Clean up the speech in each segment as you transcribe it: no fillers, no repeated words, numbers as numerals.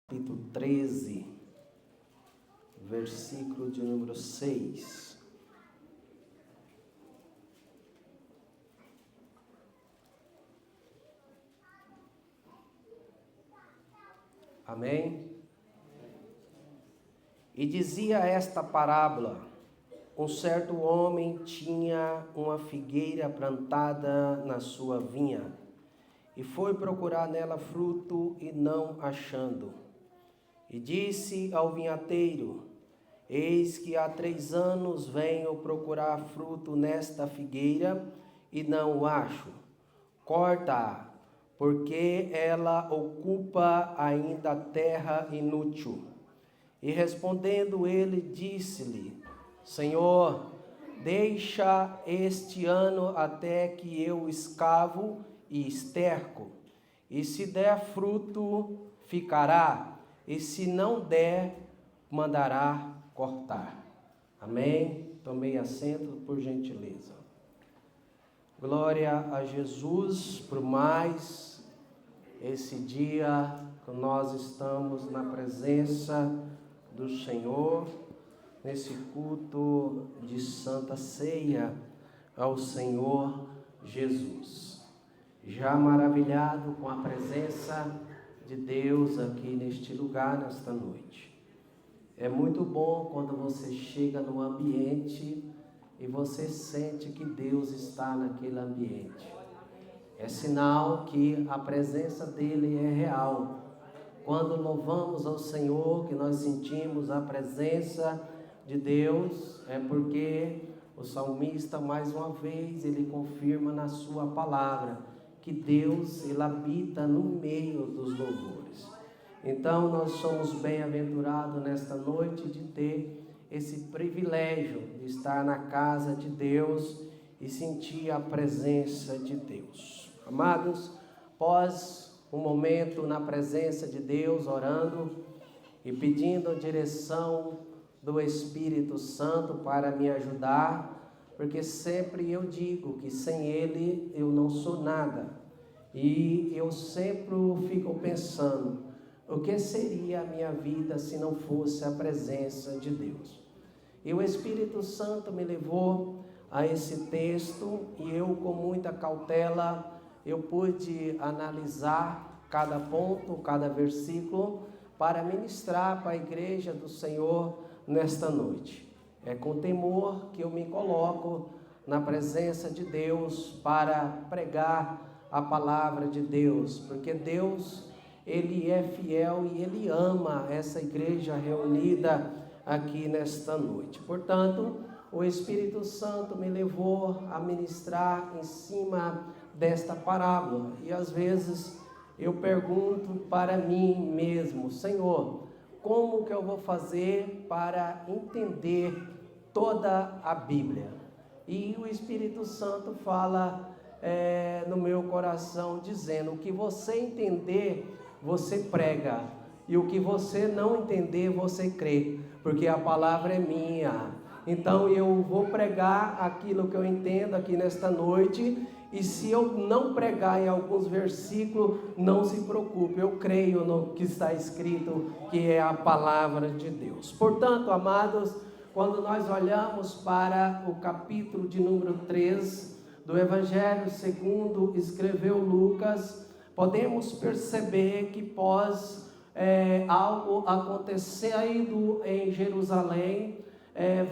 capítulo 13, versículo de número 6. Amém? E dizia esta parábola: um certo homem tinha uma figueira plantada na sua vinha, e foi procurar nela fruto, e não achando. E disse ao vinhateiro: eis que há 3 anos venho procurar fruto nesta figueira, e não o acho. Corta-a, porque ela ocupa ainda terra inútil. E respondendo ele, disse-lhe: Senhor, deixa este ano até que eu escavo e esterco, e se der fruto, ficará, e se não der, mandará cortar. Amém? Tomei assento, por gentileza. Glória a Jesus por mais esse dia que nós estamos na presença do Senhor, nesse culto de Santa Ceia ao Senhor Jesus. Já maravilhado com a presença de Deus aqui neste lugar, nesta noite. É muito bom quando você chega no ambiente e você sente que Deus está naquele ambiente. É sinal que a presença dele é real. Quando louvamos ao Senhor, que nós sentimos a presença de Deus, é porque o salmista, mais uma vez, ele confirma na sua palavra que Deus, ele habita no meio dos louvores. Então, nós somos bem-aventurados nesta noite de ter esse privilégio de estar na casa de Deus e sentir a presença de Deus. Amados, após um momento na presença de Deus, orando e pedindo a direção do Espírito Santo para me ajudar, porque sempre eu digo que sem Ele eu não sou nada. E eu sempre fico pensando, o que seria a minha vida se não fosse a presença de Deus? E o Espírito Santo me levou a esse texto e eu, com muita cautela, eu pude analisar cada ponto, cada versículo, para ministrar para a igreja do Senhor nesta noite. É com temor que eu me coloco na presença de Deus para pregar a palavra de Deus, porque Deus, Ele é fiel e Ele ama essa igreja reunida aqui nesta noite. Portanto, o Espírito Santo me levou a ministrar em cima desta parábola. E às vezes eu pergunto para mim mesmo: Senhor, como que eu vou fazer para entender toda a Bíblia? E o Espírito Santo fala no meu coração, dizendo: o que você entender, você prega, e o que você não entender, você crê, porque a palavra é minha. Então eu vou pregar aquilo que eu entendo aqui nesta noite, e se eu não pregar em alguns versículos, não se preocupe, eu creio no que está escrito, que é a palavra de Deus. Portanto, amados, quando nós olhamos para o capítulo de número 3 do Evangelho segundo escreveu Lucas, podemos perceber que pós algo acontecendo em Jerusalém,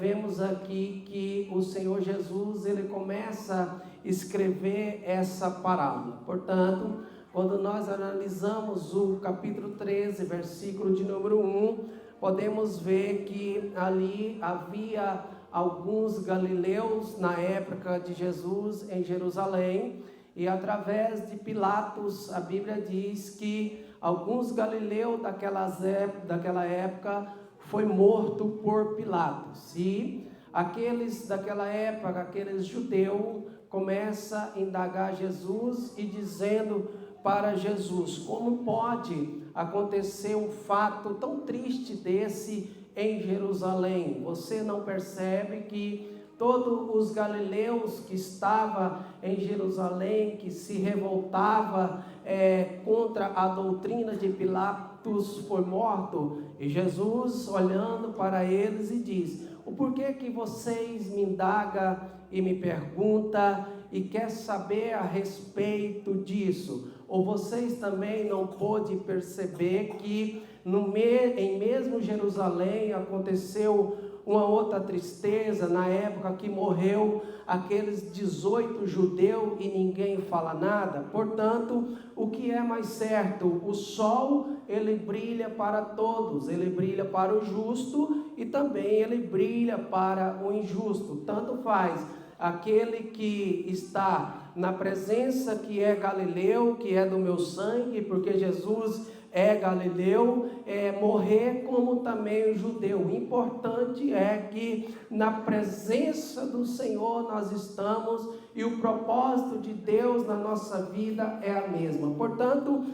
vemos aqui que o Senhor Jesus, ele começa a escrever essa parábola. Portanto, quando nós analisamos o capítulo 13, versículo de número 1, podemos ver que ali havia alguns galileus na época de Jesus em Jerusalém, e através de Pilatos, a Bíblia diz que alguns galileus daquela época foi morto por Pilatos. E aqueles daquela época, aqueles judeus, começam a indagar Jesus e dizendo para Jesus: como pode acontecer um fato tão triste desse em Jerusalém? Você não percebe que todos os galileus que estavam em Jerusalém, que se revoltava contra a doutrina de Pilatos, foi morto. E Jesus, olhando para eles, e diz: o porquê que vocês me indagam e me perguntam e quer saber a respeito disso? Ou vocês também não podem perceber que em mesmo Jerusalém aconteceu uma outra tristeza, na época que morreu aqueles 18 judeus e ninguém fala nada? Portanto, o que é mais certo? O sol, ele brilha para todos, ele brilha para o justo e também ele brilha para o injusto. Tanto faz aquele que está na presença, que é galileu, que é do meu sangue, porque Jesus é galileu, morrer, como também o judeu. O importante é que na presença do Senhor nós estamos e o propósito de Deus na nossa vida é a mesma. Portanto,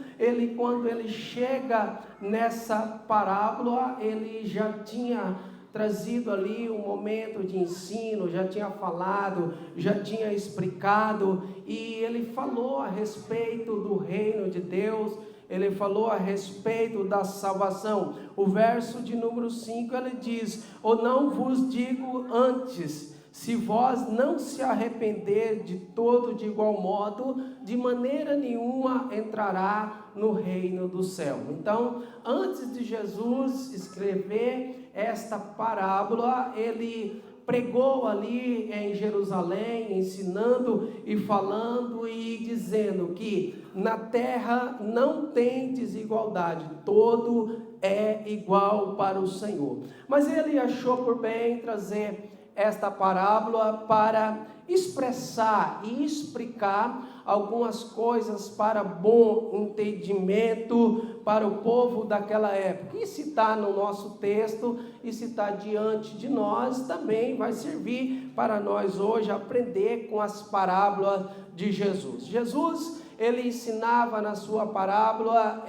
quando ele chega nessa parábola, ele já tinha trazido ali um momento de ensino, já tinha falado, já tinha explicado, e ele falou a respeito do reino de Deus, ele falou a respeito da salvação. O verso de número 5, ele diz: ou não vos digo antes, se vós não se arrepender de todo de igual modo, de maneira nenhuma entrará no reino do céu. Então, antes de Jesus escrever esta parábola, ele pregou ali em Jerusalém, ensinando e falando e dizendo que na terra não tem desigualdade, todo é igual para o Senhor. Mas ele achou por bem trazer esta parábola para expressar e explicar algumas coisas para bom entendimento para o povo daquela época. E se está no nosso texto e se está diante de nós, também vai servir para nós hoje aprender com as parábolas de Jesus. Jesus, ele ensinava na sua parábola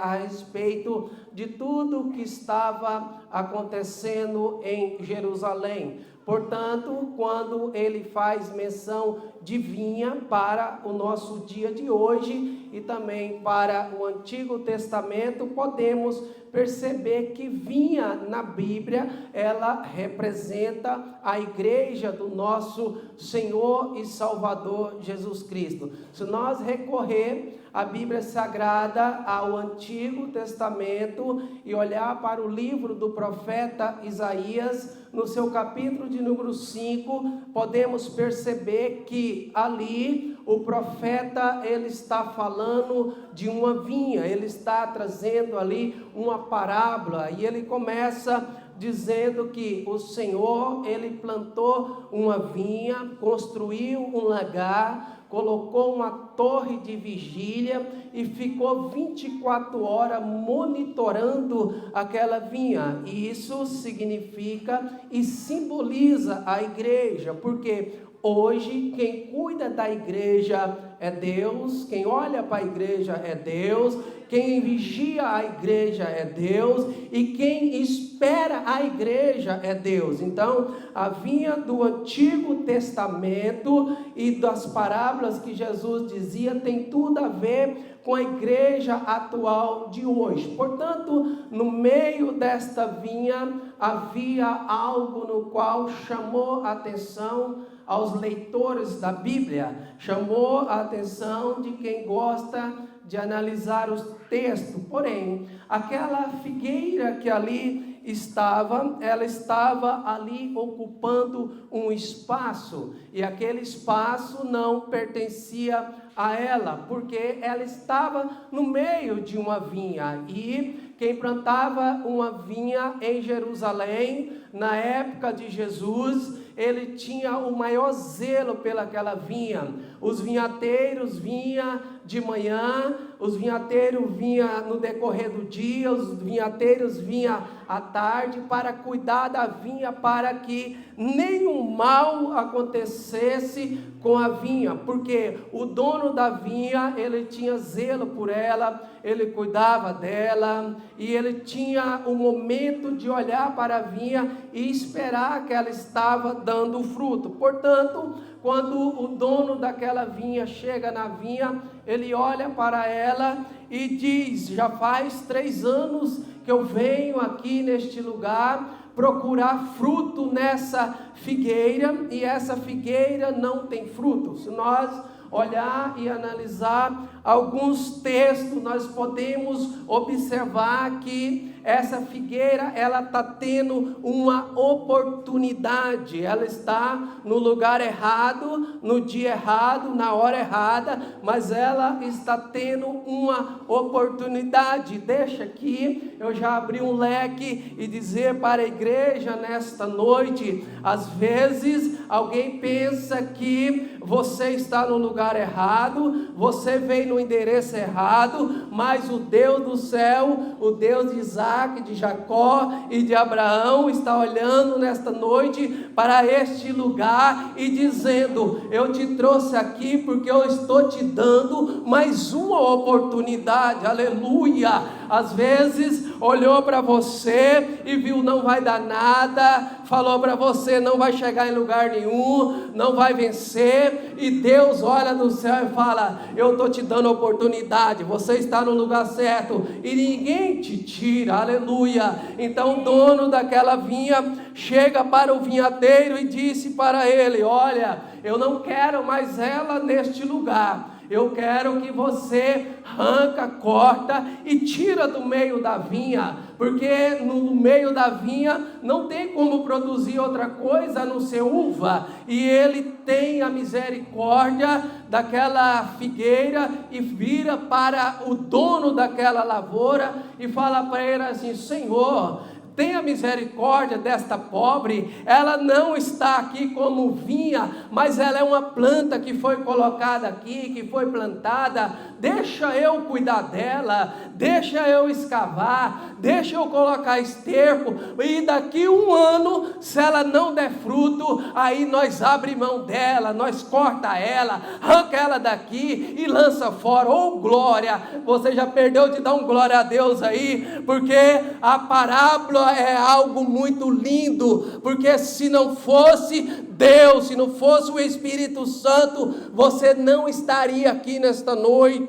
a respeito de tudo que estava acontecendo em Jerusalém. Portanto, quando ele faz menção de vinha para o nosso dia de hoje e também para o Antigo Testamento, podemos perceber que vinha na Bíblia, ela representa a igreja do nosso Senhor e Salvador Jesus Cristo. Se nós recorrer à Bíblia Sagrada, ao Antigo Testamento e olhar para o livro do profeta Isaías, no seu capítulo de número 5, podemos perceber que ali o profeta, ele está falando de uma vinha, ele está trazendo ali uma parábola, e ele começa dizendo que o Senhor, ele plantou uma vinha, construiu um lagar, colocou uma torre de vigília e ficou 24 horas monitorando aquela vinha. E isso significa e simboliza a igreja, porque hoje quem cuida da igreja é Deus, quem olha para a igreja é Deus, quem vigia a igreja é Deus e quem espera a igreja é Deus. Então, a vinha do Antigo Testamento e das parábolas que Jesus dizia tem tudo a ver com a igreja atual de hoje. Portanto, no meio desta vinha havia algo no qual chamou a atenção aos leitores da Bíblia, chamou a atenção de quem gosta de analisar os textos. Porém, aquela figueira que ali estava, ela estava ali ocupando um espaço, e aquele espaço não pertencia a ela, porque ela estava no meio de uma vinha, e quem plantava uma vinha em Jerusalém, na época de Jesus, ele tinha o maior zelo pelaquela vinha. Os vinhateiros vinham de manhã, os vinhateiros vinham no decorrer do dia, os vinhateiros vinham à tarde para cuidar da vinha, para que nenhum mal acontecesse com a vinha, porque o dono da vinha, ele tinha zelo por ela, ele cuidava dela, e ele tinha o momento de olhar para a vinha e esperar que ela estava dando fruto. Portanto, quando o dono daquela vinha chega na vinha, ele olha para ela e diz: já faz 3 anos que eu venho aqui neste lugar procurar fruto nessa figueira, e essa figueira não tem fruto. Se nós olhar e analisar alguns textos, nós podemos observar que essa figueira, ela está tendo uma oportunidade, ela está no lugar errado, no dia errado, na hora errada, mas ela está tendo uma oportunidade. Deixa aqui, eu já abri um leque e dizer para a igreja nesta noite: às vezes alguém pensa que você está no lugar errado, você veio no endereço errado, mas o Deus do céu, o Deus de Isaac, de Jacó e de Abraão, está olhando nesta noite para este lugar e dizendo: eu te trouxe aqui porque eu estou te dando mais uma oportunidade. Aleluia! Às vezes olhou para você e viu: não vai dar nada, falou para você: não vai chegar em lugar nenhum, não vai vencer, e Deus olha do céu e fala: eu estou te dando oportunidade, você está no lugar certo e ninguém te tira. Aleluia! Então o dono daquela vinha chega para o vinhateiro e disse para ele: olha, eu não quero mais ela neste lugar, eu quero que você arranca, corta e tira do meio da vinha, porque no meio da vinha não tem como produzir outra coisa a não ser uva. E ele tem a misericórdia daquela figueira e vira para o dono daquela lavoura e fala para ele assim: Senhor, tenha misericórdia desta pobre, ela não está aqui como vinha, mas ela é uma planta que foi colocada aqui, que foi plantada, deixa eu cuidar dela, deixa eu escavar, deixa eu colocar esterco, e daqui 1 ano, se ela não der fruto, aí nós abre mão dela, nós corta ela, arranca ela daqui e lança fora. Oh glória, você já perdeu de dar um glória a Deus aí, porque a parábola é algo muito lindo, porque se não fosse Deus, se não fosse o Espírito Santo, você não estaria aqui nesta noite.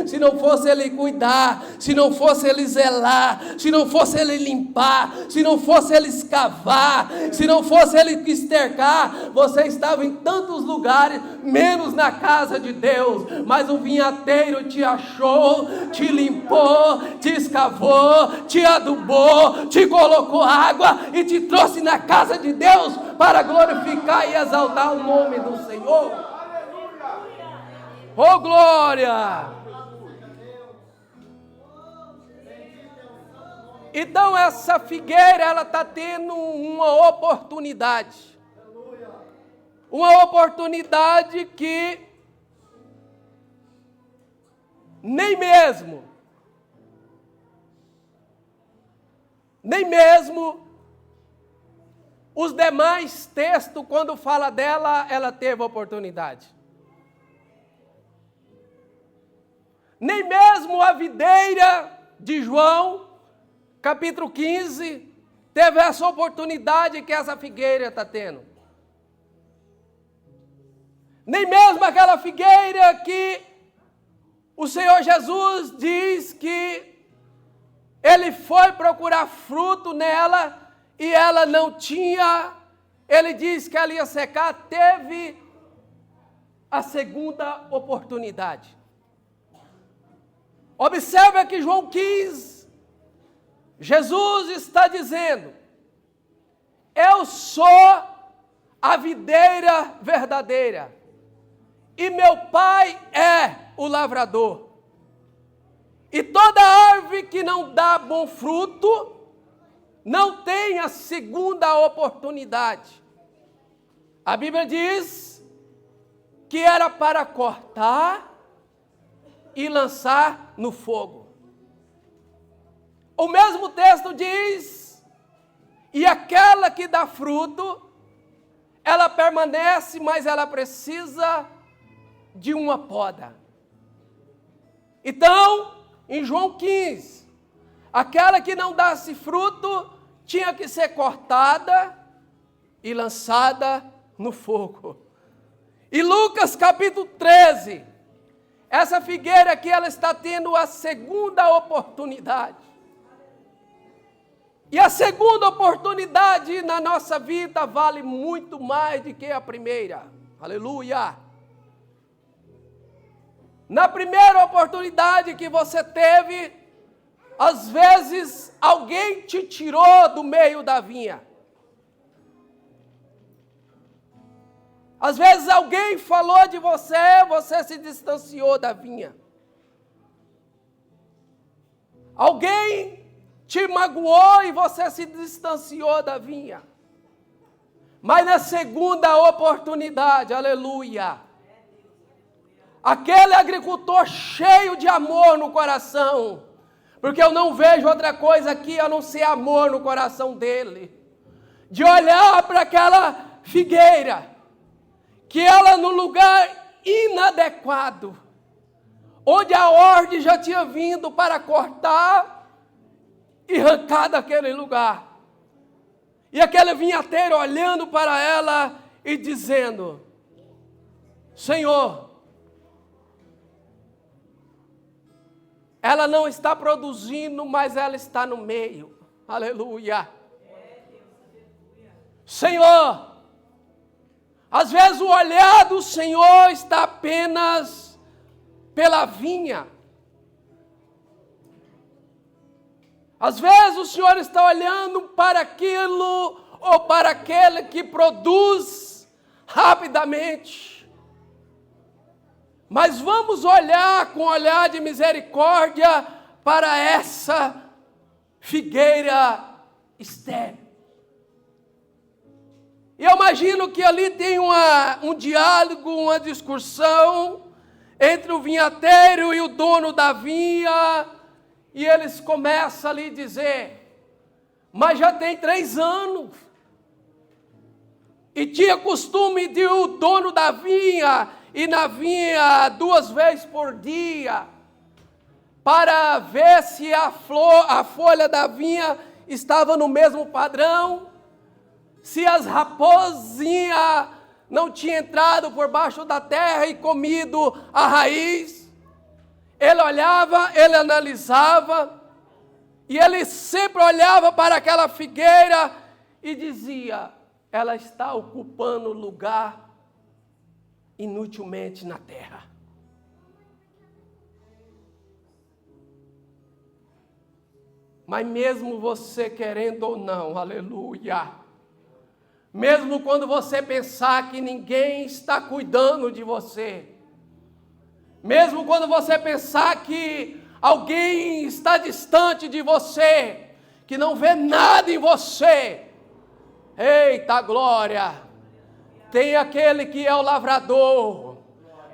Se não fosse Ele cuidar, se não fosse Ele zelar, se não fosse Ele limpar, se não fosse Ele escavar, se não fosse Ele estercar, você estava em tantos lugares, menos na casa de Deus. Mas o vinhateiro te achou, te limpou, te escavou, te adubou, te colocou água e te trouxe na casa de Deus para glorificar e exaltar o nome do Senhor. Oh glória! Então essa figueira, ela está tendo uma oportunidade. Uma oportunidade que nem mesmo os demais textos, quando fala dela, ela teve oportunidade. Nem mesmo a videira de João, capítulo 15, teve essa oportunidade que essa figueira está tendo. Nem mesmo aquela figueira que o Senhor Jesus diz que Ele foi procurar fruto nela e ela não tinha, Ele diz que ela ia secar, teve a segunda oportunidade. Observe que João 15, Jesus está dizendo: eu sou a videira verdadeira e meu Pai é o lavrador. E toda árvore que não dá bom fruto, não tem a segunda oportunidade. A Bíblia diz que era para cortar e lançar no fogo. O mesmo texto diz: e aquela que dá fruto, ela permanece, mas ela precisa de uma poda. Então, em João 15, aquela que não desse fruto tinha que ser cortada e lançada no fogo. E Lucas capítulo 13, essa figueira aqui, ela está tendo a segunda oportunidade. E a segunda oportunidade na nossa vida vale muito mais do que a primeira. Aleluia! Na primeira oportunidade que você teve, às vezes alguém te tirou do meio da vinha. Às vezes alguém falou de você, você se distanciou da vinha. Alguém te magoou e você se distanciou da vinha. Mas na segunda oportunidade, aleluia, aquele agricultor cheio de amor no coração, porque eu não vejo outra coisa aqui a não ser amor no coração dele, de olhar para aquela figueira, que ela no lugar inadequado, onde a ordem já tinha vindo para cortar e arrancar daquele lugar. E aquele vinhateiro olhando para ela e dizendo: Senhor, ela não está produzindo, mas ela está no meio. Aleluia. Senhor, às vezes o olhar do Senhor está apenas pela vinha. Às vezes o Senhor está olhando para aquilo ou para aquele que produz rapidamente. Mas vamos olhar com olhar de misericórdia para essa figueira estéril. E eu imagino que ali tem um diálogo, uma discussão entre o vinhateiro e o dono da vinha. E eles começam ali a dizer: mas já tem 3 anos. E tinha costume de o dono da vinha ir na vinha 2 vezes por dia, para ver se a folha da vinha estava no mesmo padrão, se as raposinhas não tinham entrado por baixo da terra e comido a raiz. Ele olhava, ele analisava, e ele sempre olhava para aquela figueira e dizia: ela está ocupando lugar inutilmente na terra. Mas mesmo você querendo ou não, aleluia, mesmo quando você pensar que ninguém está cuidando de você, mesmo quando você pensar que alguém está distante de você, que não vê nada em você, eita glória, tem aquele que é o lavrador,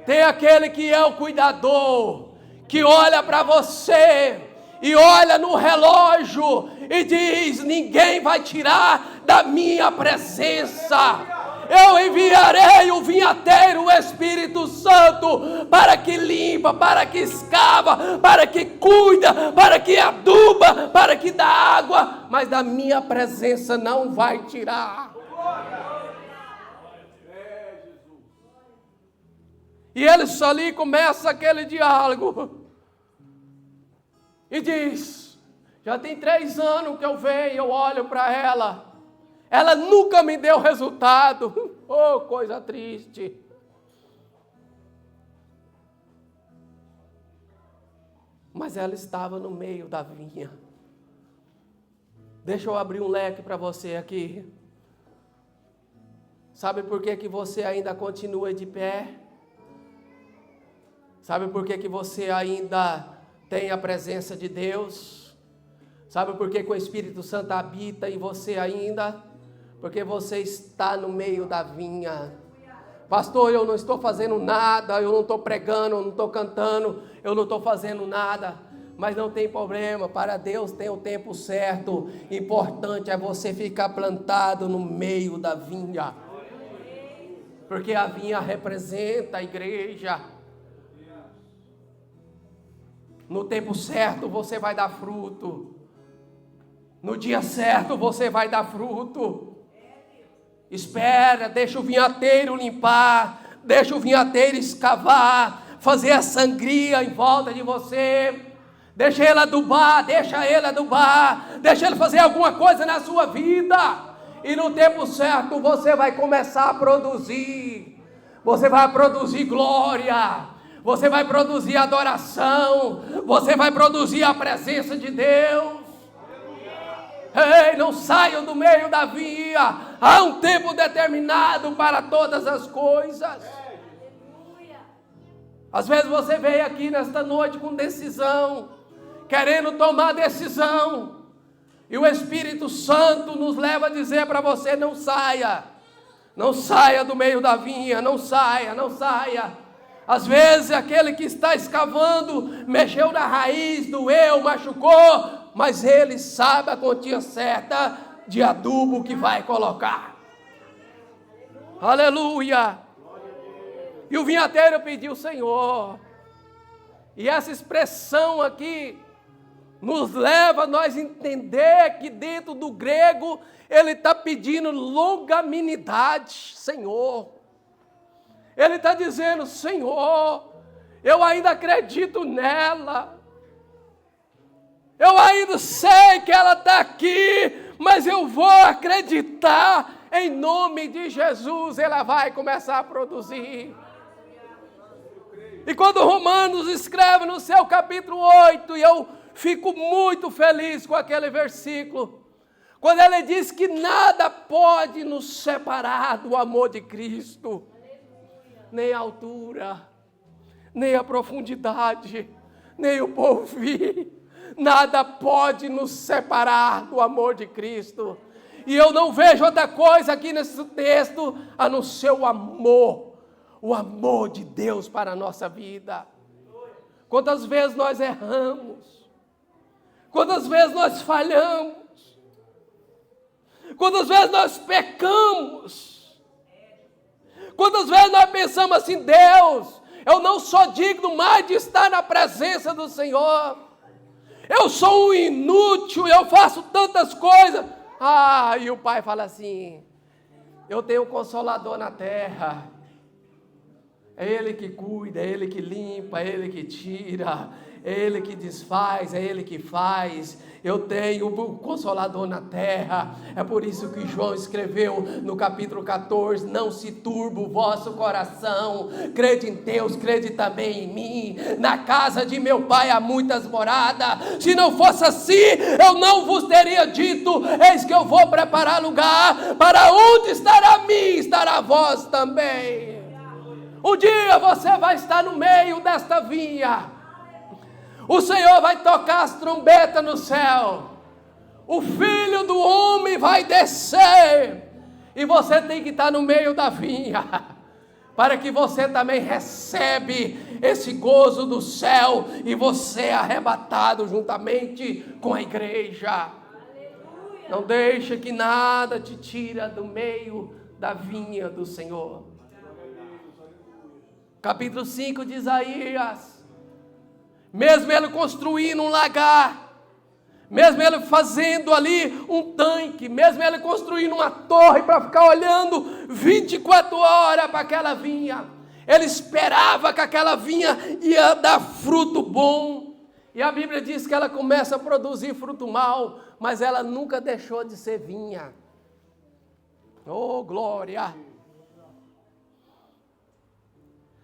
tem aquele que é o cuidador, que olha para você e olha no relógio e diz: ninguém vai tirar da minha presença. Eu enviarei o vinhateiro, o Espírito Santo, para que limpa, para que escava, para que cuida, para que aduba, para que dá água, mas da minha presença não vai tirar. E ele só ali começa aquele diálogo e diz: já tem 3 anos que eu venho, eu olho para ela. Ela nunca me deu resultado. Oh, coisa triste. Mas ela estava no meio da vinha. Deixa eu abrir um leque para você aqui. Sabe por que você ainda continua de pé? Sabe por que você ainda tem a presença de Deus? Sabe por que o Espírito Santo habita em você ainda? Porque você está no meio da vinha. Pastor, eu não estou fazendo nada, eu não estou pregando, eu não estou cantando, eu não estou fazendo nada. Mas não tem problema, para Deus tem o tempo certo. Importante é você ficar plantado no meio da vinha. Porque a vinha representa a igreja. No tempo certo você vai dar fruto. No dia certo você vai dar fruto. Espera, deixa o vinhateiro limpar, deixa o vinhateiro escavar, fazer a sangria em volta de você. Deixa ele adubar, deixa ele fazer alguma coisa na sua vida. E no tempo certo você vai começar a produzir. Você vai produzir glória, você vai produzir adoração, você vai produzir a presença de Deus. Ei, não saiam do meio da vinha. Há um tempo determinado para todas as coisas. Às vezes você veio aqui nesta noite com decisão, querendo tomar decisão, e o Espírito Santo nos leva a dizer para você: não saia. Não saia do meio da vinha, não saia, não saia. Às vezes aquele que está escavando mexeu na raiz, doeu, machucou, mas ele sabe a quantia certa de adubo que vai colocar. Aleluia! E o vinhateiro pediu: Senhor. E essa expressão aqui nos leva a nós entender que dentro do grego ele está pedindo longanimidade, Senhor. Ele está dizendo: Senhor, eu ainda acredito nela. Eu ainda sei que ela está aqui, mas eu vou acreditar. Em nome de Jesus, ela vai começar a produzir. E quando Romanos escreve no seu capítulo 8, e eu fico muito feliz com aquele versículo, quando ele diz que nada pode nos separar do amor de Cristo, nem a altura, nem a profundidade, nem o porvir. Nada pode nos separar do amor de Cristo. E eu não vejo outra coisa aqui nesse texto a não ser o amor de Deus para a nossa vida. Quantas vezes nós erramos, quantas vezes nós falhamos, quantas vezes nós pecamos, quantas vezes nós pensamos assim: Deus, eu não sou digno mais de estar na presença do Senhor. Eu sou um inútil, eu faço tantas coisas. E o pai fala assim: eu tenho um consolador na terra. É Ele que cuida, é Ele que limpa, é Ele que tira, é Ele que desfaz, é Ele que faz. Eu tenho um consolador na terra. É por isso que João escreveu no capítulo 14: não se turbe o vosso coração, crede em Deus, crede também em mim. Na casa de meu pai há muitas moradas. Se não fosse assim, eu não vos teria dito: eis que eu vou preparar lugar, para onde estará mim, estará vós também. Um dia você vai estar no meio desta vinha. O Senhor vai tocar as trombetas no céu. O Filho do Homem vai descer. E você tem que estar no meio da vinha, para que você também recebe esse gozo do céu, e você é arrebatado juntamente com a igreja. Aleluia. Não deixe que nada te tire do meio da vinha do Senhor. Capítulo 5 de Isaías: mesmo ele construindo um lagar, mesmo ele fazendo ali um tanque, mesmo ele construindo uma torre para ficar olhando 24 horas para aquela vinha, ele esperava que aquela vinha ia dar fruto bom. E a Bíblia diz que ela começa a produzir fruto mau, mas ela nunca deixou de ser vinha. Oh, glória!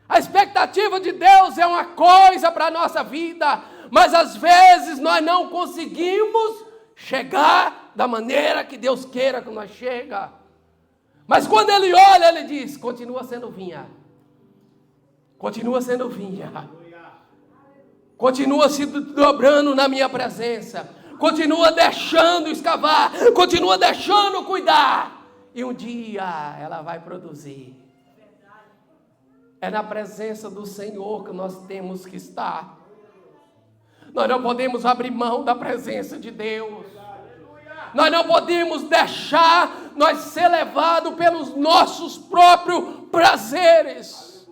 A expectativa de Deus é uma coisa para a nossa vida, mas às vezes nós não conseguimos chegar da maneira que Deus queira que nós chegue. Mas quando Ele olha, Ele diz: continua sendo vinha. Continua sendo vinha. Continua se dobrando na minha presença. Continua deixando escavar. Continua deixando cuidar. E um dia ela vai produzir. É na presença do Senhor que nós temos que estar. Nós não podemos abrir mão da presença de Deus. Nós não podemos deixar nós ser levados pelos nossos próprios prazeres.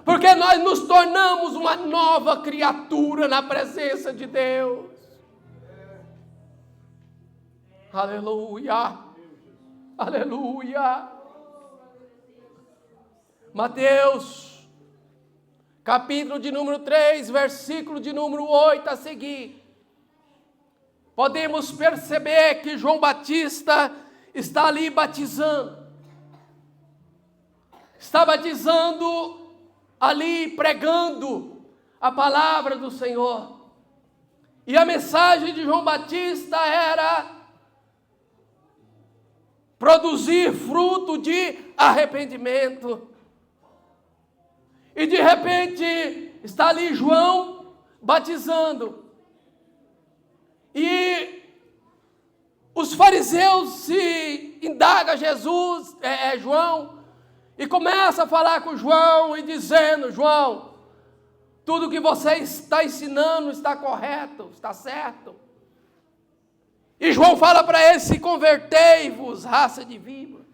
Porque nós nos tornamos uma nova criatura na presença de Deus. Aleluia. Aleluia. Mateus, capítulo de número 3, versículo de número 8 a seguir. Podemos perceber que João Batista está ali batizando. Está batizando ali, pregando a palavra do Senhor. E a mensagem de João Batista era produzir fruto de arrependimento. E de repente está ali João batizando. E os fariseus se indagam a João, e começa a falar com João e dizendo: João, tudo que você está ensinando está correto, está certo. E João fala para eles: se convertei-vos, raça de víbora.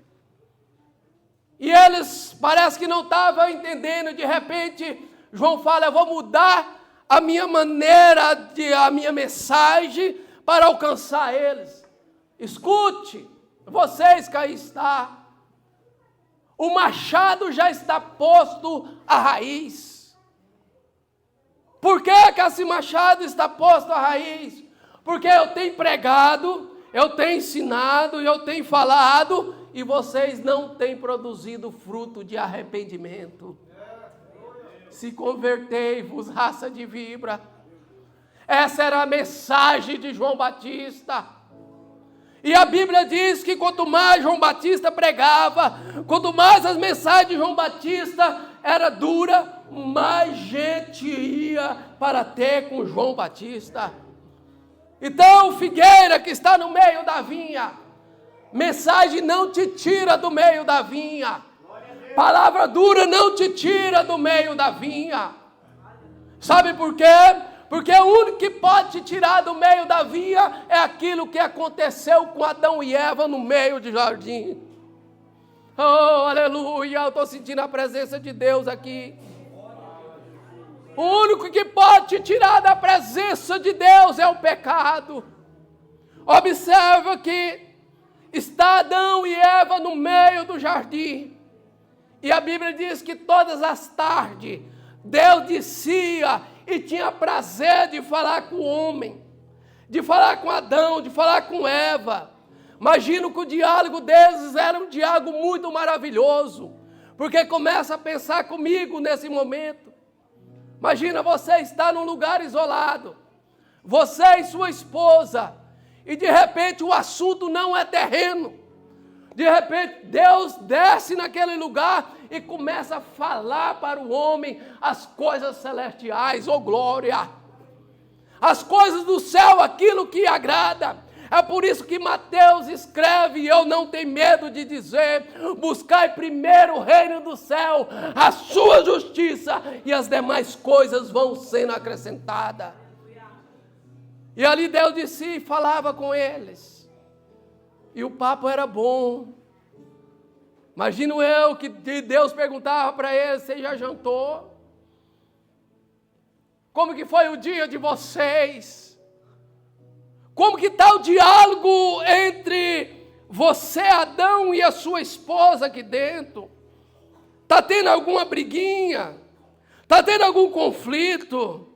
E eles parece que não estavam entendendo. De repente João fala: eu vou mudar a minha maneira, a minha mensagem para alcançar eles. Escute, vocês que aí está. O machado já está posto à raiz. Por que esse machado está posto à raiz? Porque eu tenho pregado, eu tenho ensinado, eu tenho falado, e vocês não têm produzido fruto de arrependimento. Se convertei-vos, raça de víbora. Essa era a mensagem de João Batista. E a Bíblia diz que quanto mais João Batista pregava, quanto mais as mensagens de João Batista era dura, mais gente ia para ter com João Batista. Então, figueira que está no meio da vinha, mensagem não te tira do meio da vinha. Palavra dura não te tira do meio da vinha. Sabe por quê? Porque o único que pode te tirar do meio da vinha é aquilo que aconteceu com Adão e Eva no meio do jardim. Oh, aleluia, eu estou sentindo a presença de Deus aqui. O único que pode te tirar da presença de Deus é o pecado. Observa que está Adão e Eva no meio do jardim. E a Bíblia diz que todas as tardes Deus descia e tinha prazer de falar com o homem, de falar com Adão, de falar com Eva. Imagino que o diálogo deles era um diálogo muito maravilhoso, porque começa a pensar comigo nesse momento. Imagina você estar num lugar isolado, você e sua esposa, e de repente o assunto não é terreno. De repente Deus desce naquele lugar e começa a falar para o homem as coisas celestiais, oh glória! As coisas do céu, aquilo que agrada. É por isso que Mateus escreve, e eu não tenho medo de dizer: buscai primeiro o reino do céu, a sua justiça, e as demais coisas vão sendo acrescentadas. E ali Deus disse e falava com eles. E o papo era bom. Imagino eu que Deus perguntava para eles: você já jantou? Como que foi o dia de vocês? Como que está o diálogo entre você, Adão, e a sua esposa aqui dentro? Está tendo alguma briguinha? Está tendo algum conflito?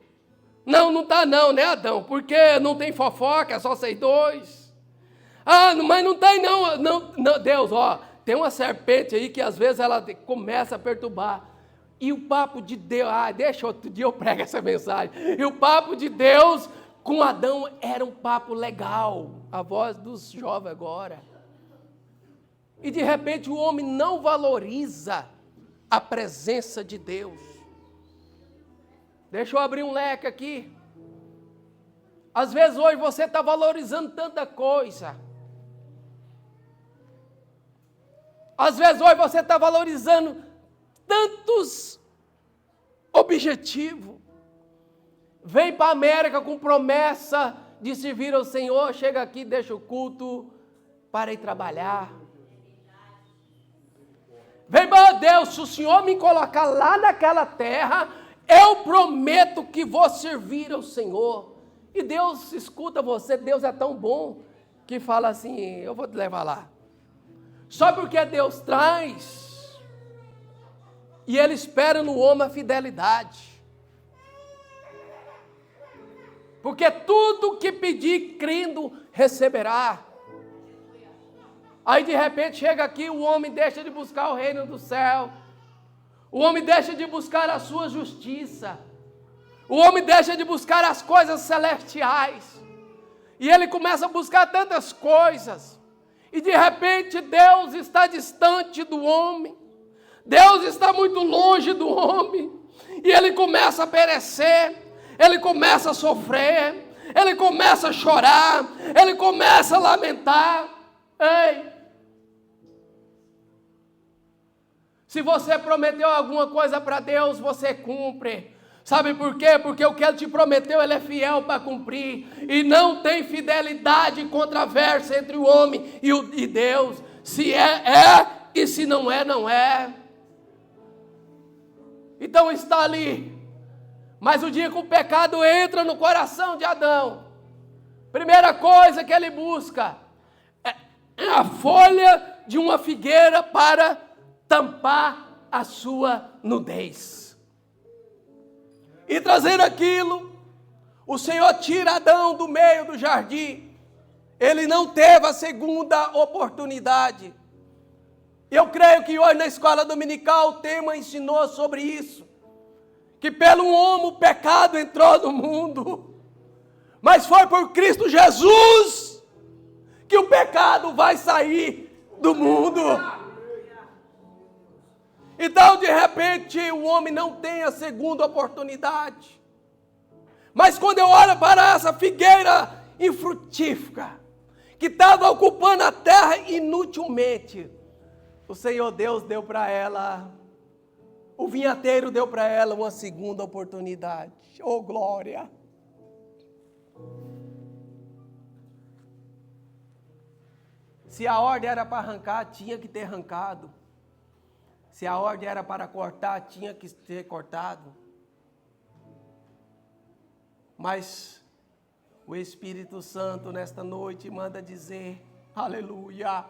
Não, não está não, né, Adão? Porque não tem fofoca, é só vocês dois. Ah, mas não tem não, Deus, ó, tem uma serpente aí que às vezes ela começa a perturbar. E o papo de Deus, deixa outro dia eu prego essa mensagem. E o papo de Deus com Adão era um papo legal. A voz dos jovens agora. E de repente o homem não valoriza a presença de Deus. Deixa eu abrir um leque aqui. Às vezes hoje você está valorizando tanta coisa. Às vezes hoje você está valorizando tantos objetivo. Vem para a América com promessa de servir ao Senhor, chega aqui, deixa o culto, para ir trabalhar. Vem, meu Deus, se o Senhor me colocar lá naquela terra, eu prometo que vou servir ao Senhor. E Deus escuta você, Deus é tão bom, que fala assim, eu vou te levar lá. Só porque Deus traz, e Ele espera no homem a fidelidade. Porque tudo que pedir, crendo, receberá. Aí de repente chega aqui, o homem deixa de buscar o reino do céu. O homem deixa de buscar a sua justiça. O homem deixa de buscar as coisas celestiais. E ele começa a buscar tantas coisas. E de repente Deus está distante do homem. Deus está muito longe do homem. E ele começa a perecer. Ele começa a sofrer. Ele começa a chorar. Ele começa a lamentar. Ei! Se você prometeu alguma coisa para Deus, você cumpre. Sabe por quê? Porque o que Ele te prometeu, Ele é fiel para cumprir. E não tem fidelidade controversa entre o homem e Deus. Se é, e se não é, não é. Então está ali. Mas o dia que o pecado entra no coração de Adão, primeira coisa que ele busca é a folha de uma figueira para tampar a sua nudez. E trazendo aquilo, o Senhor tira Adão do meio do jardim. Ele não teve a segunda oportunidade. Eu creio que hoje na escola dominical o tema ensinou sobre isso. Que pelo homem o pecado entrou no mundo. Mas foi por Cristo Jesus que o pecado vai sair do mundo. Então, de repente, o homem não tem a segunda oportunidade. Mas quando eu olho para essa figueira infrutífera, que estava ocupando a terra inutilmente, o Senhor Deus deu para ela, o vinhateiro deu para ela uma segunda oportunidade. Oh, glória! Se a ordem era para arrancar, tinha que ter arrancado. Se a ordem era para cortar, tinha que ter cortado. Mas o Espírito Santo nesta noite manda dizer, aleluia,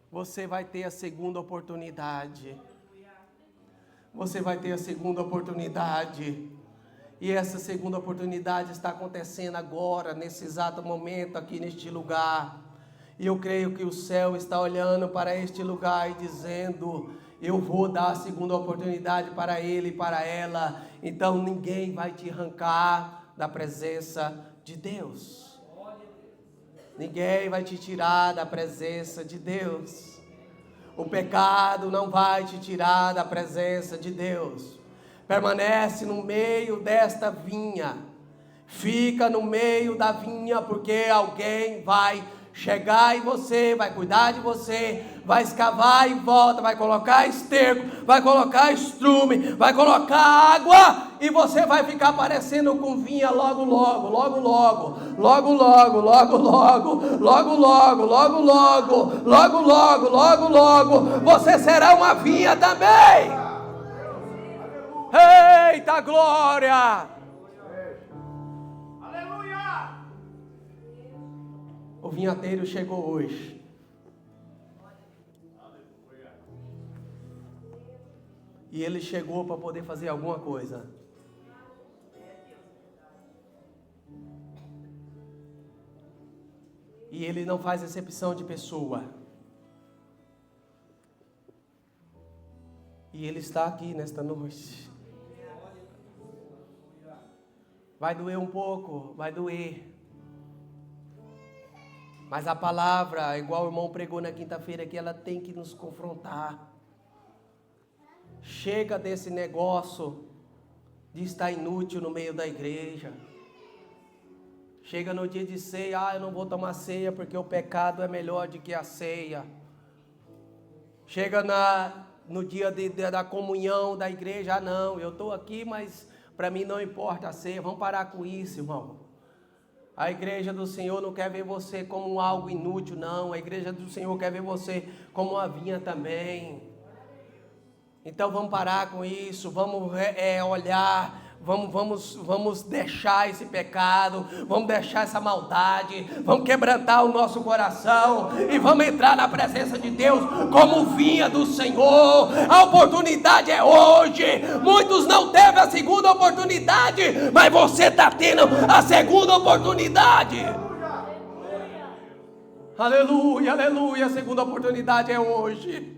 você vai ter a segunda oportunidade. Você vai ter a segunda oportunidade. E essa segunda oportunidade está acontecendo agora, nesse exato momento, aqui neste lugar. E eu creio que o céu está olhando para este lugar e dizendo, eu vou dar a segunda oportunidade para ele e para ela. Então ninguém vai te arrancar da presença de Deus. Ninguém vai te tirar da presença de Deus. O pecado não vai te tirar da presença de Deus. Permanece no meio desta vinha. Fica no meio da vinha, porque alguém vai chegar em você, vai cuidar de você, vai escavar e volta, vai colocar esterco, vai colocar estrume, vai colocar água, e você vai ficar parecendo com vinha logo logo, logo logo, logo logo, logo logo, logo logo, logo logo, logo logo, logo logo, você será uma vinha também. Eita glória! O vinhateiro chegou hoje. E ele chegou para poder fazer alguma coisa. E ele não faz acepção de pessoa. E ele está aqui nesta noite. Vai doer um pouco, vai doer. Mas a palavra, igual o irmão pregou na quinta-feira, que ela tem que nos confrontar. Chega desse negócio de estar inútil no meio da igreja. Chega no dia de ceia, eu não vou tomar ceia porque o pecado é melhor do que a ceia. Chega no dia da comunhão da igreja, não, eu estou aqui, mas para mim não importa a ceia. Vamos parar com isso, irmão. A igreja do Senhor não quer ver você como algo inútil, não. A igreja do Senhor quer ver você como uma vinha também. Então vamos parar com isso, vamos olhar, vamos deixar esse pecado, vamos deixar essa maldade, vamos quebrantar o nosso coração e vamos entrar na presença de Deus como vinha do Senhor. A oportunidade é hoje. Muitos não teve a segunda oportunidade, mas você está tendo a segunda oportunidade. Aleluia, aleluia, a segunda oportunidade é hoje.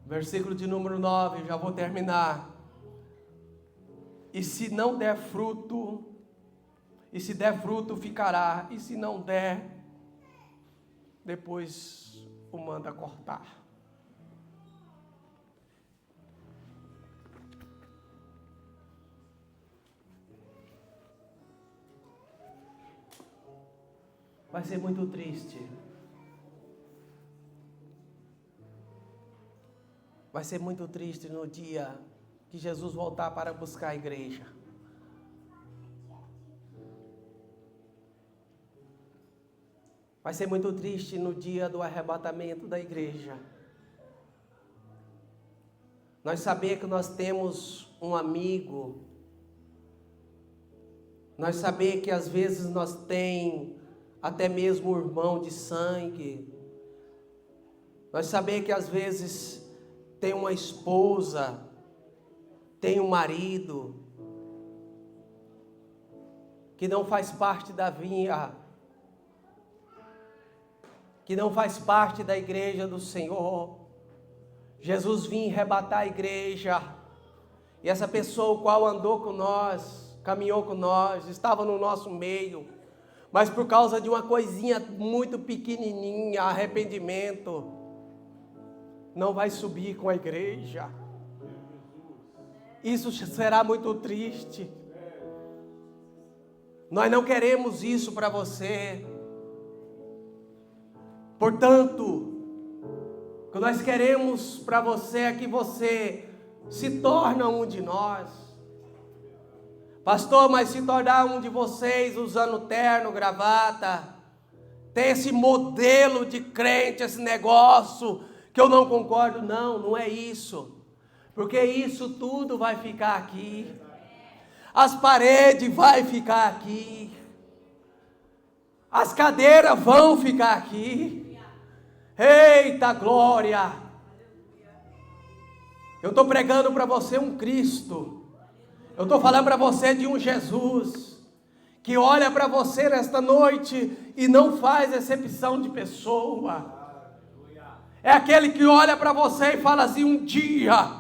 Versículo de número 9, já vou terminar. E se não der fruto, ficará. E se não der, depois o manda cortar. Vai ser muito triste. Vai ser muito triste no dia que Jesus voltar para buscar a igreja. Vai ser muito triste no dia do arrebatamento da igreja. Nós sabemos que nós temos um amigo. Nós sabemos que às vezes nós temos até mesmo um irmão de sangue. Nós sabemos que às vezes tem uma esposa, tem um marido, que não faz parte da vinha, que não faz parte da igreja do Senhor. Jesus vinha arrebatar a igreja, e essa pessoa o qual andou com nós, caminhou com nós, estava no nosso meio, mas por causa de uma coisinha muito pequenininha, arrependimento, não vai subir com a igreja. Isso será muito triste. Nós não queremos isso para você. Portanto, o que nós queremos para você é que você se torne um de nós. Pastor, mas se tornar um de vocês usando terno, gravata, tem esse modelo de crente, esse negócio que eu não concordo, não é isso, porque isso tudo vai ficar aqui, as paredes vai ficar aqui, as cadeiras vão ficar aqui. Eita glória! Eu estou pregando para você um Cristo, eu estou falando para você de um Jesus que olha para você nesta noite e não faz exceção de pessoa. É aquele que olha para você e fala assim: um dia,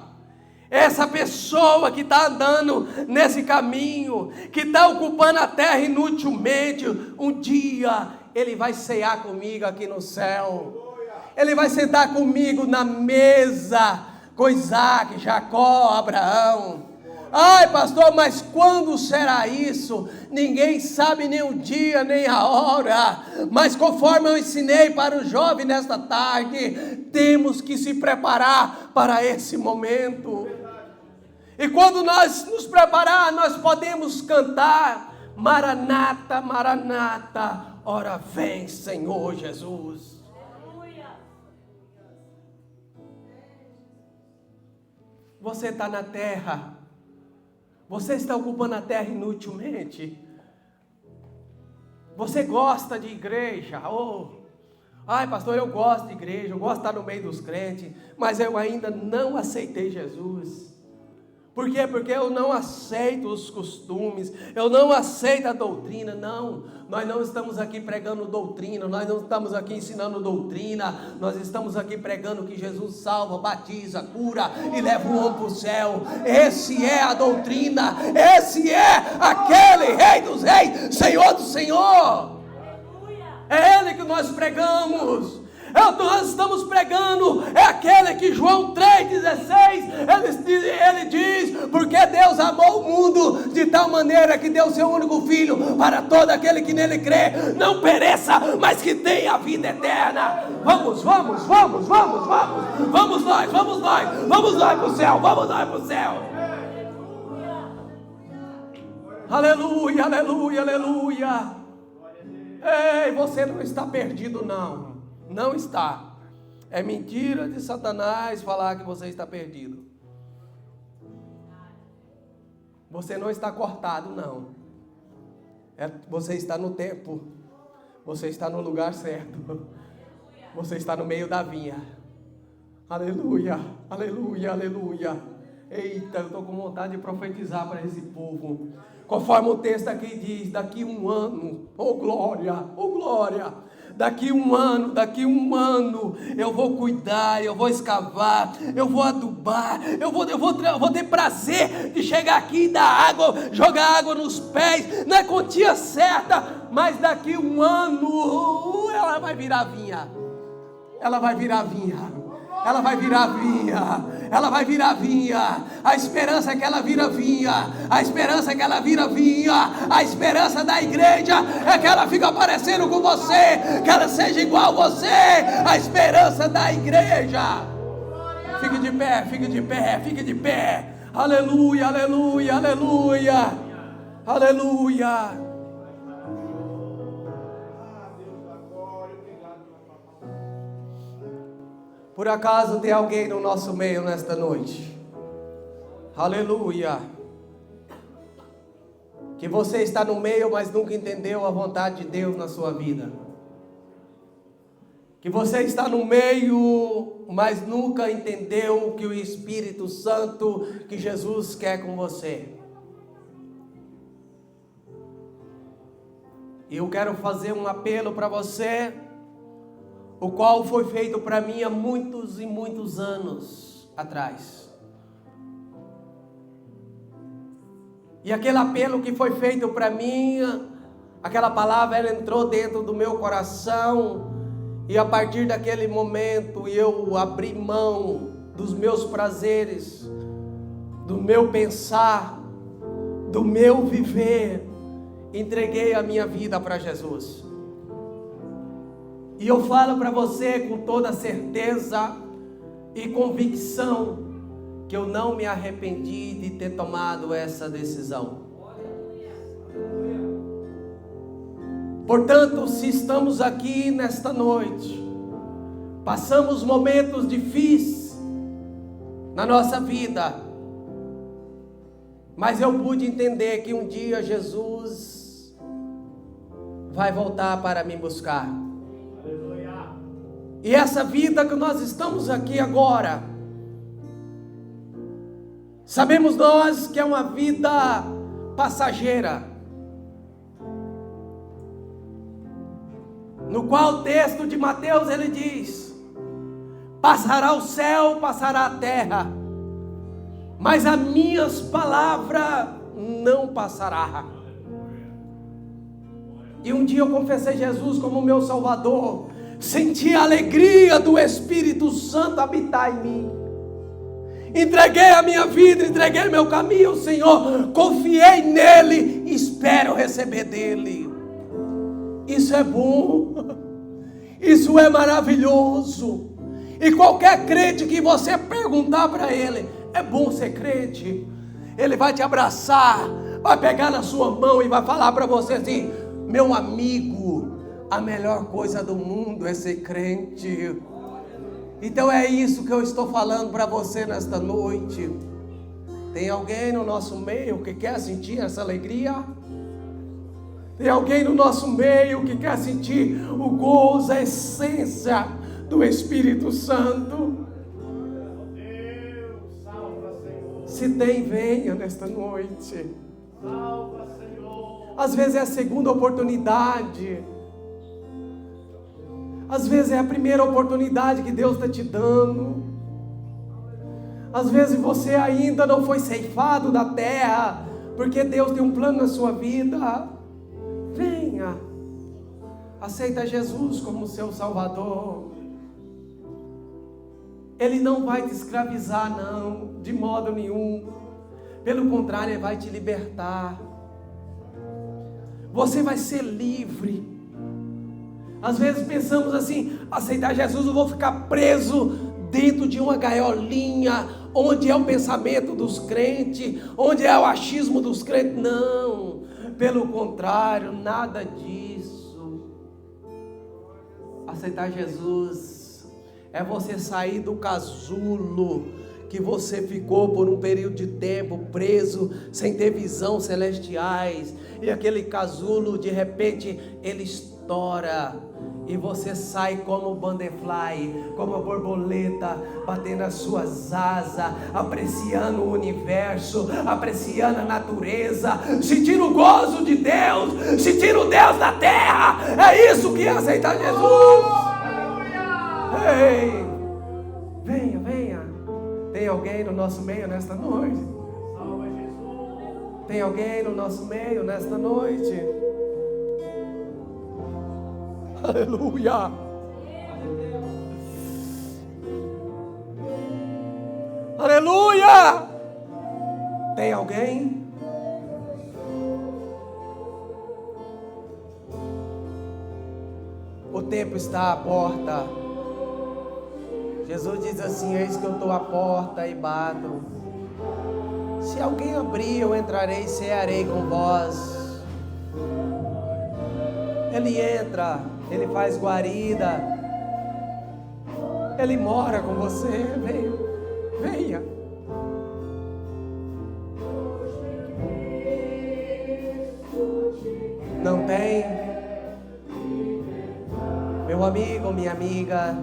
essa pessoa que está andando nesse caminho, que está ocupando a terra inutilmente, um dia ele vai cear comigo aqui no céu. Ele vai sentar comigo na mesa com Isaac, Jacó, Abraão. Ai, pastor, mas quando será isso? Ninguém sabe nem o dia, nem a hora. Mas conforme eu ensinei para o jovem nesta tarde, temos que se preparar para esse momento. E quando nós nos preparar, nós podemos cantar: Maranata, Maranata, ora vem, Senhor Jesus. Você está na terra, você está ocupando a terra inutilmente. Você gosta de igreja? Ai, pastor, eu gosto de igreja, eu gosto de estar no meio dos crentes, mas eu ainda não aceitei Jesus. Por quê? Porque eu não aceito os costumes, eu não aceito a doutrina. Não, nós não estamos aqui pregando doutrina, nós não estamos aqui ensinando doutrina, nós estamos aqui pregando que Jesus salva, batiza, cura e leva o homem para o céu. Esse é a doutrina, esse é aquele Rei dos Reis, Senhor do Senhor. É Ele que nós pregamos. Nós estamos pregando, é aquele que João 3,16, ele diz: porque Deus amou o mundo de tal maneira que deu seu único filho, para todo aquele que nele crê, não pereça, mas que tenha a vida eterna. Vamos nós para o céu, vamos nós para o céu. Aleluia, aleluia, aleluia. Ei, você não está perdido, não está. É mentira de Satanás falar que você está perdido. Você não está cortado, não. Você está no tempo. Você está no lugar certo. Você está no meio da vinha. Aleluia, aleluia, aleluia. Eita, eu estou com vontade de profetizar para esse povo. Conforme o texto aqui diz, daqui um ano, oh glória, daqui um ano, eu vou cuidar, eu vou escavar, eu vou adubar, eu vou ter prazer de chegar aqui e dar água, jogar água nos pés, na quantia certa, mas daqui um ano, ela vai virar vinha, a esperança é que ela vira vinha, a esperança da igreja é que ela fica parecendo com você, que ela seja igual a você, a esperança da igreja. Fique de pé, aleluia, aleluia, aleluia, aleluia. Por acaso tem alguém no nosso meio nesta noite? Aleluia. Que você está no meio, mas nunca entendeu a vontade de Deus na sua vida. Que você está no meio, mas nunca entendeu o que o Espírito Santo, que Jesus quer com você. E eu quero fazer um apelo para você, o qual foi feito para mim há muitos e muitos anos atrás. E aquele apelo que foi feito para mim, aquela palavra, ela entrou dentro do meu coração, e a partir daquele momento eu abri mão dos meus prazeres, do meu pensar, do meu viver, entreguei a minha vida para Jesus. E eu falo para você com toda certeza e convicção que eu não me arrependi de ter tomado essa decisão. Portanto, se estamos aqui nesta noite, passamos momentos difíceis na nossa vida, mas eu pude entender que um dia Jesus vai voltar para me buscar. E essa vida que nós estamos aqui agora, sabemos nós que é uma vida passageira, no qual o texto de Mateus ele diz: passará o céu, passará a terra, mas as minhas palavras não passará. E um dia eu confessei Jesus como meu Salvador, senti a alegria do Espírito Santo habitar em mim. Entreguei a minha vida, entreguei meu caminho ao Senhor, confiei nele, espero receber dele. Isso é bom, isso é maravilhoso. E qualquer crente que você perguntar para ele, é bom ser crente? Ele vai te abraçar, vai pegar na sua mão e vai falar para você assim: meu amigo, a melhor coisa do mundo é ser crente. Então é isso que eu estou falando para você nesta noite. Tem alguém no nosso meio que quer sentir essa alegria? Tem alguém no nosso meio que quer sentir o gozo, a essência do Espírito Santo? Se tem, venha nesta noite. Às vezes é a segunda oportunidade. Às vezes é a primeira oportunidade que Deus está te dando. Às vezes você ainda não foi ceifado da terra, porque Deus tem um plano na sua vida. Venha, aceita Jesus como seu Salvador. Ele não vai te escravizar, não, de modo nenhum. Pelo contrário, Ele vai te libertar. Você vai ser livre. Às vezes pensamos assim: aceitar Jesus, eu vou ficar preso dentro de uma gaiolinha, onde é o pensamento dos crentes, onde é o achismo dos crentes. Não, pelo contrário, nada disso. Aceitar Jesus é você sair do casulo que você ficou por um período de tempo preso, sem ter visão celestiais, e aquele casulo de repente ele estoura, e você sai como butterfly, como a borboleta, batendo as suas asas, apreciando o universo, apreciando a natureza, sentindo o gozo de Deus, sentindo o Deus na terra. É isso que é aceitar Jesus. Ei, venha, venha. Tem alguém no nosso meio nesta noite? Tem alguém no nosso meio nesta noite? Aleluia! Aleluia! Tem alguém? O tempo está à porta. Jesus diz assim: eis que eu estou à porta e bato. Se alguém abrir, eu entrarei e cearei com vós. Ele entra, ele faz guarida, ele mora com você. Venha, venha. Não tem? Meu amigo, minha amiga,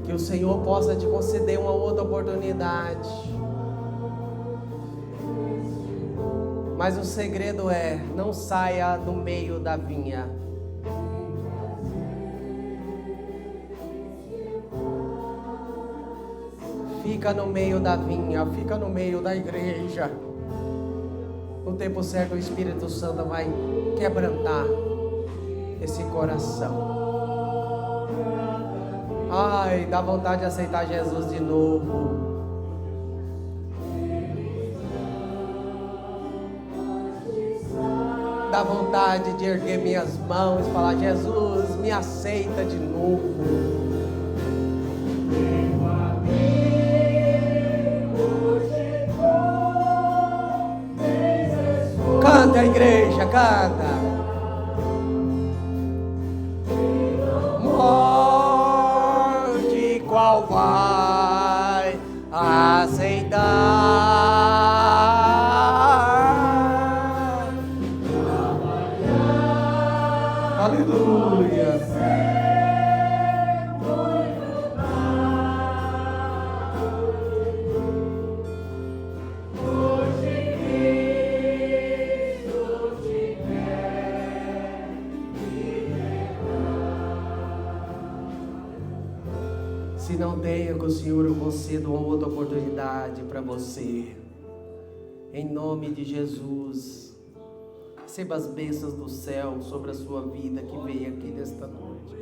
que o Senhor possa te conceder uma outra oportunidade. Mas o segredo é: não saia do meio da vinha. Fica no meio da vinha, fica no meio da igreja. No tempo certo o Espírito Santo vai quebrantar esse coração. Ai, dá vontade de aceitar Jesus de novo. Dá vontade de erguer minhas mãos e falar: Jesus, me aceita de novo. Canta, igreja, canta. Morte qual vai aceitar. Aleluia. Se não tenho com o Senhor, eu concedo uma outra oportunidade para você. Em nome de Jesus. Receba as bênçãos do céu sobre a sua vida que veio aqui nesta noite.